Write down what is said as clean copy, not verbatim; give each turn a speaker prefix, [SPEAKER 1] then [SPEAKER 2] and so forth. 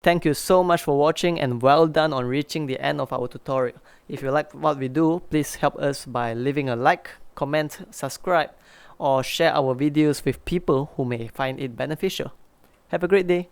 [SPEAKER 1] Thank you so much for watching, and well done on reaching the end of our tutorial. If you like what we do, please help us by leaving a like, comment, subscribe, or share our videos with people who may find it beneficial. Have a great day.